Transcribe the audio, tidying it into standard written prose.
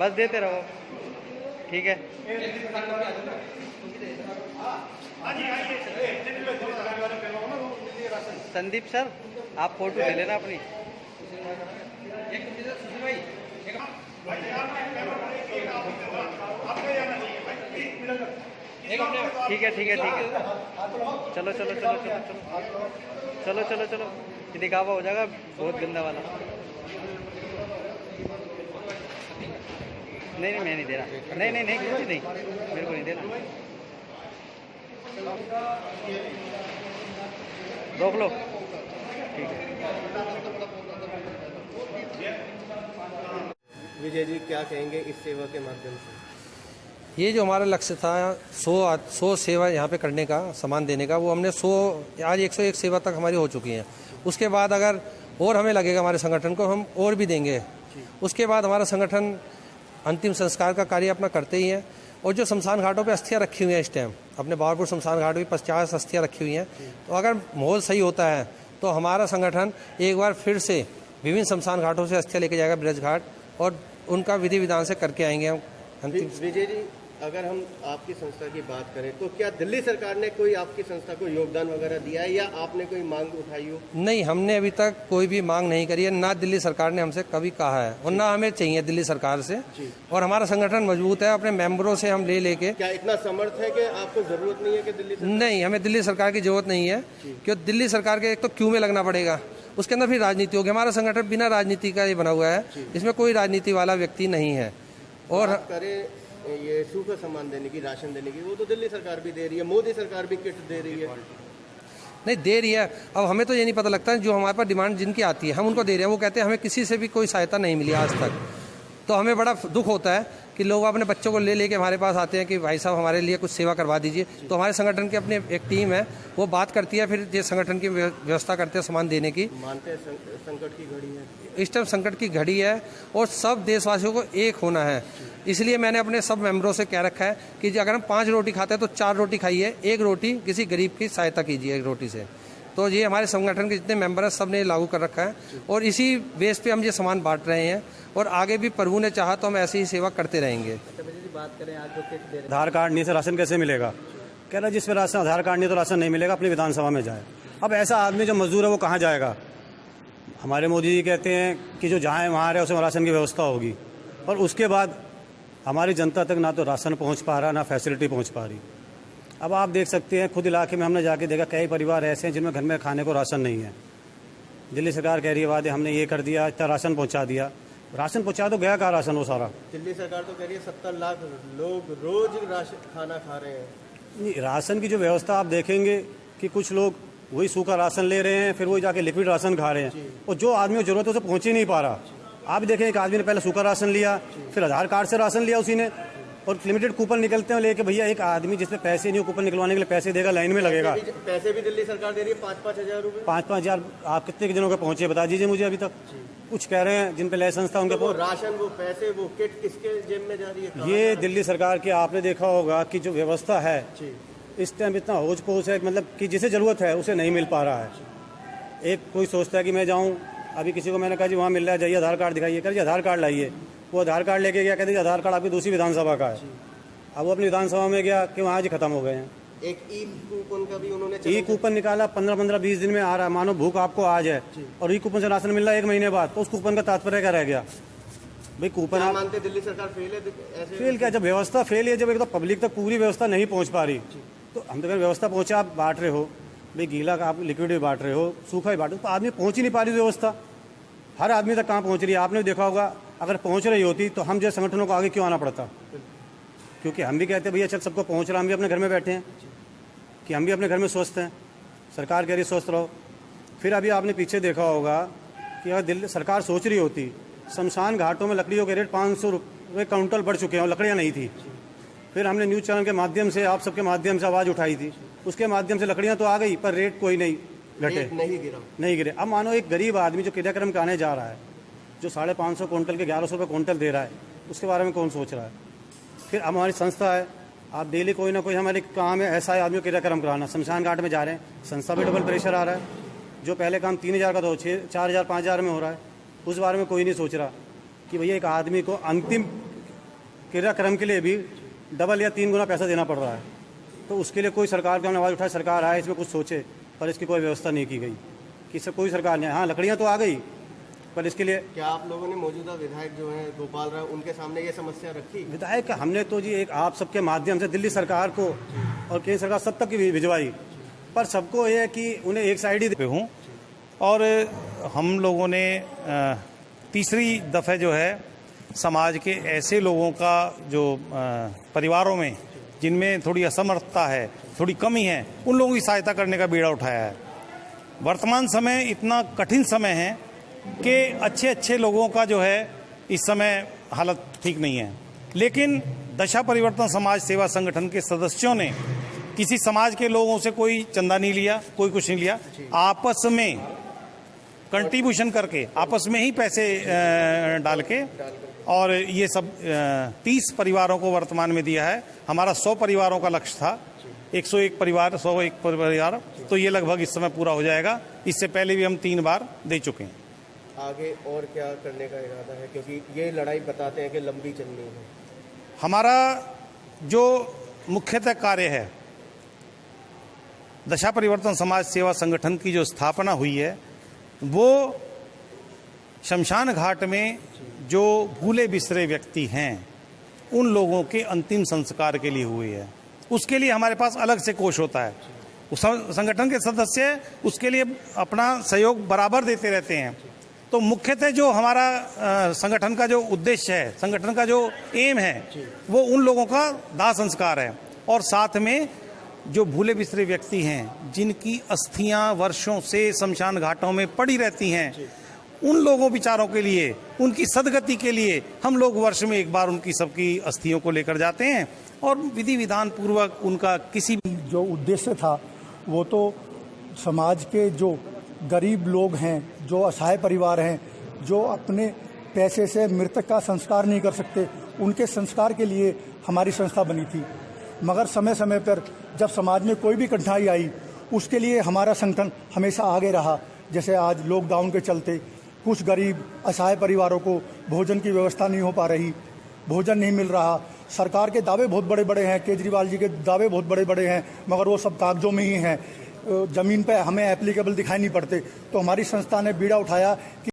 बस देते रहो, ठीक है। संदीप सर, आप फोटो ले लेना अपनी। ठीक है ठीक है ठीक है, चलो चलो चलो चलो चलो चलो चलो चलो, ये दिखावा हो जाएगा बहुत गंदा वाला। नहीं नहीं मैं नहीं दे रहा, नहीं नहीं नहीं कुछ नहीं, मेरे को नहीं देना, रोक लो, ठीक है। विजय जी क्या कहेंगे इस सेवा के माध्यम से? ये जो हमारा लक्ष्य था 100 सेवा यहाँ पे करने का, सामान देने का, वो हमने 100 आज 101 सेवा तक हमारी हो चुकी हैं। उसके बाद अगर और हमें लगेगा हमारे संगठन को, हम और भी देंगे। उसके बाद हमारा संगठन अंतिम संस्कार का कार्य अपना करते ही है। और जो शमशान घाटों पे अस्थियाँ रखी हुई हैं इस टाइम, अपने बाबरपुर शमशान घाट पे 50 अस्थियाँ रखी हुई हैं, तो अगर माहौल सही होता है तो हमारा संगठन एक बार फिर से विभिन्न शमशान घाटों से अस्थियाँ लेके जाएगा ब्रज घाट, और उनका विधि विधान से करके आएंगे हम अंतिम। विजय जी अगर हम आपकी संस्था की बात करें तो क्या दिल्ली सरकार ने कोई आपकी संस्था को योगदान वगैरह दिया है या आपने कोई मांग उठाई हो? नहीं, हमने अभी तक कोई भी मांग नहीं करी है, ना दिल्ली सरकार ने हमसे कभी कहा है और ना हमें चाहिए दिल्ली सरकार से। और हमारा संगठन मजबूत है, अपने मेंबरों से हम ले लेके। क्या इतना समर्थ है कि आपको जरूरत नहीं है कि दिल्ली सरकार? नहीं, हमें दिल्ली सरकार की जरूरत नहीं है, क्योंकि दिल्ली सरकार के एक तो क्यों में लगना पड़ेगा, उसके अंदर फिर राजनीति होगी। हमारा संगठन बिना राजनीति का ये बना हुआ है, इसमें कोई राजनीति वाला व्यक्ति नहीं है। और करें ये सूखा सामान देने की, राशन देने की, वो तो दिल्ली सरकार भी दे रही है, मोदी सरकार भी किट दे रही है। नहीं दे रही है, अब हमें तो ये नहीं पता लगता, जो हमारे पास डिमांड जिनकी आती है हम उनको दे रहे हैं। वो कहते हैं हमें किसी से भी कोई सहायता नहीं मिली आज तक, तो हमें बड़ा दुख होता है कि लोग अपने बच्चों को ले लेके हमारे पास आते हैं कि भाई साहब हमारे लिए कुछ सेवा करवा दीजिए। तो हमारे संगठन की अपनी एक टीम है, वो बात करती है, फिर ये संगठन की व्यवस्था करते हैं सामान देने की। मानते हैं संकट की घड़ी है, इस टाइम संकट की घड़ी है और सब देशवासियों को एक होना है। इसलिए मैंने अपने सब मेंबरों से कह रखा है कि अगर हम 5 रोटी खाते हैं तो 4 रोटी खाइए, 1 रोटी किसी गरीब की सहायता कीजिए 1 रोटी से। तो ये हमारे संगठन के जितने मेंबर हैं सब ने लागू कर रखा है और इसी बेस पे हम ये सामान बांट रहे हैं और आगे भी प्रभु ने चाहा तो हम ऐसी ही सेवा करते रहेंगे। बात करें आज जो किट दे रहे हैं, आधार कार्ड नहीं से राशन कैसे मिलेगा? कह रहा जिस पे राशन आधार कार्ड नहीं तो राशन नहीं मिलेगा, अपनी विधानसभा में जाए। अब ऐसा आदमी जो मजदूर है वो कहाँ जाएगा? हमारे मोदी जी कहते हैं कि जो जहाँ है वहाँ रहे उसमें राशन की व्यवस्था होगी, और उसके बाद हमारी जनता तक ना तो राशन पहुँच पा रहा, ना फैसिलिटी पहुँच पा रही। अब आप देख सकते हैं, खुद इलाके में हमने जाके देखा कई परिवार ऐसे हैं जिनमें घर में खाने को राशन नहीं है। दिल्ली सरकार कह रही है वादे हमने ये कर दिया, इतना राशन पहुँचा दिया, राशन पहुँचा तो गया कहाँ राशन वो सारा? दिल्ली सरकार तो कह रही है 70 लाख लोग रोज राशन खाना खा रहे हैं। नहीं, राशन की जो व्यवस्था आप देखेंगे कि कुछ लोग वही सूखा राशन ले रहे हैं, फिर वही जाके लिक्विड राशन खा रहे हैं, और जो आदमी को जरूरत है उसे पहुँच ही नहीं पा रहा। आप देखें एक आदमी ने पहले सूखा राशन लिया, फिर आधार कार्ड से राशन लिया उसी ने, और लिमिटेड कूपन निकलते हैं लेके, भैया एक आदमी जिसमें पैसे नहीं हो कूपन निकलवाने के लिए पैसे देगा, लाइन में लगेगा। पैसे भी दिल्ली सरकार दे रही है 5-5 हजार रुपए। 5-5 हजार आप कितने दिनों के पहुंचे बता दीजिए मुझे? अभी तक कुछ कह रहे हैं जिन पे लाइसेंस था उनके। वो राशन, वो पैसे, वो किट किसके जेब में जा रही है? ये दिल्ली सरकार की आपने देखा होगा कि जो व्यवस्था है इस टाइम इतना होज पोज है, मतलब कि जिसे जरूरत है उसे नहीं मिल पा रहा है। एक कोई सोचता है कि मैं जाऊँ, अभी किसी को मैंने कहा जी वहाँ मिल रहा है, जाइए आधार कार्ड दिखाइए, कह आधार कार्ड लाइए। वो आधार कार्ड लेके गया, कहते आधार कार्ड आपकी दूसरी विधानसभा का है। अब वो अपनी विधानसभा में गया कि वहाँ जी खत्म हो गए हैं। एक ई कूपन का भी उन्होंने ई कूपन निकाला, 15-15-20 दिन में आ रहा है। मानो भूख आपको आज है और ई कूपन से राशन मिल रहा है 1 महीने बाद, तो उस कूपन का तात्पर्य क्या रह गया भाई? कूपन आप मानते दिल्ली सरकार फेल है? ऐसे फेल क्या, जब व्यवस्था फेल है, जब एक तो पब्लिक तक पूरी व्यवस्था नहीं पहुंच पा रही, तो हम तो व्यवस्था पहुंचा, आप बांट रहे हो भाई, गीला का आप लिक्विड भी बांट रहे हो, सूखा भी बांट रहे हो, तो आदमी पहुंच ही नहीं पा रही व्यवस्था। हर आदमी तक कहाँ पहुंच रही है? आपने देखा होगा, अगर पहुंच रही होती तो हम जैसे संगठनों को आगे क्यों आना पड़ता? क्योंकि हम भी कहते हैं भैया चल सबको पहुंच रहा, हम भी अपने घर में बैठे हैं कि हम भी अपने घर में स्वस्थ हैं, सरकार कह रही स्वस्थ रहो। फिर अभी आपने पीछे देखा होगा कि अगर दिल्ली सरकार सोच रही होती, शमशान घाटों में लकड़ियों के रेट 500 रुपये काउंटल बढ़ चुके हैं और लकड़ियाँ नहीं थी। फिर हमने न्यूज़ चैनल के माध्यम से, आप सबके माध्यम से आवाज़ उठाई थी, उसके माध्यम से लकड़ियाँ तो आ गई पर रेट कोई नहीं घटे, नहीं गिरे। अब मानो एक गरीब आदमी जो क्रियाक्रम का आने जा रहा है, जो 550 कुंटल के 1100 रुपये कुंटल दे रहा है, उसके बारे में कौन सोच रहा है? फिर अब हमारी संस्था है, आप डेली कोई ना कोई हमारे काम है ऐसा है आदमी को क्रियाक्रम कराना। शमशान घाट में जा रहे हैं, संस्था पे डबल प्रेशर आ रहा है, जो पहले काम 3000 का तो 4000 5000 में हो रहा है। उस बारे में कोई नहीं सोच रहा कि भैया एक आदमी को अंतिम क्रियाक्रम के लिए भी डबल या 3 गुना पैसा देना पड़ रहा है। तो उसके लिए कोई सरकार की हमने आवाज़ उठाई, सरकार आए इसमें कुछ सोचे, पर इसकी कोई व्यवस्था नहीं की गई, कोई सरकार नहीं। हाँ, लकड़ियाँ तो आ गई, पर इसके लिए क्या आप लोगों ने मौजूदा विधायक जो हैं गोपाल राय, उनके सामने ये समस्या रखी? विधायक हमने तो जी एक आप सबके माध्यम से दिल्ली सरकार को और केंद्र सरकार सब तक की भिजवाई, पर सबको ये है कि उन्हें एक साइड ही हूँ। और हम लोगों ने तीसरी दफ़े जो है समाज के ऐसे लोगों का जो परिवारों में जिनमें थोड़ी असमर्थता है, थोड़ी कमी है, उन लोगों की सहायता करने का बीड़ा उठाया है। वर्तमान समय इतना कठिन समय है कि अच्छे लोगों का जो है इस समय हालत ठीक नहीं है, लेकिन दशा परिवर्तन समाज सेवा संगठन के सदस्यों ने किसी समाज के लोगों से कोई चंदा नहीं लिया, कोई कुछ नहीं लिया, आपस में कंट्रीब्यूशन करके आपस में ही पैसे डाल के और ये सब 30 परिवारों को वर्तमान में दिया है। हमारा 100 परिवारों का लक्ष्य था, 101 परिवार, 101 परिवार, तो ये लगभग इस समय पूरा हो जाएगा। इससे पहले भी हम 3 बार दे चुके हैं। आगे और क्या करने का इरादा है, क्योंकि ये लड़ाई बताते हैं कि लंबी चलनी है? हमारा जो मुख्यतः कार्य है, दशा परिवर्तन समाज सेवा संगठन की जो स्थापना हुई है, वो शमशान घाट में जो भूले बिसरे व्यक्ति हैं उन लोगों के अंतिम संस्कार के लिए हुई है। उसके लिए हमारे पास अलग से कोष होता है। उस संगठन के सदस्य उसके लिए अपना सहयोग बराबर देते रहते हैं। तो मुख्यतः जो हमारा संगठन का जो उद्देश्य है, संगठन का जो एम है, वो उन लोगों का दाह संस्कार है। और साथ में जो भूले बिसरे व्यक्ति हैं जिनकी अस्थियां वर्षों से शमशान घाटों में पड़ी रहती हैं, उन लोगों विचारों के लिए, उनकी सदगति के लिए हम लोग वर्ष में एक बार उनकी सबकी अस्थियों को लेकर जाते हैं और विधि विधान पूर्वक उनका किसी जो उद्देश्य था वो तो समाज के जो गरीब लोग हैं, जो असहाय परिवार हैं, जो अपने पैसे से मृतक का संस्कार नहीं कर सकते, उनके संस्कार के लिए हमारी संस्था बनी थी। मगर समय समय पर जब समाज में कोई भी कठिनाई आई, उसके लिए हमारा संगठन हमेशा आगे रहा। जैसे आज लॉकडाउन के चलते कुछ गरीब असहाय परिवारों को भोजन की व्यवस्था नहीं हो पा रही, भोजन नहीं मिल रहा। सरकार के दावे बहुत बड़े बड़े हैं, केजरीवाल जी के दावे बहुत बड़े बड़े हैं, मगर वो सब कागजों में ही हैं, ज़मीन पे हमें एप्लीकेबल दिखाई नहीं पड़ते। तो हमारी संस्था ने बीड़ा उठाया कि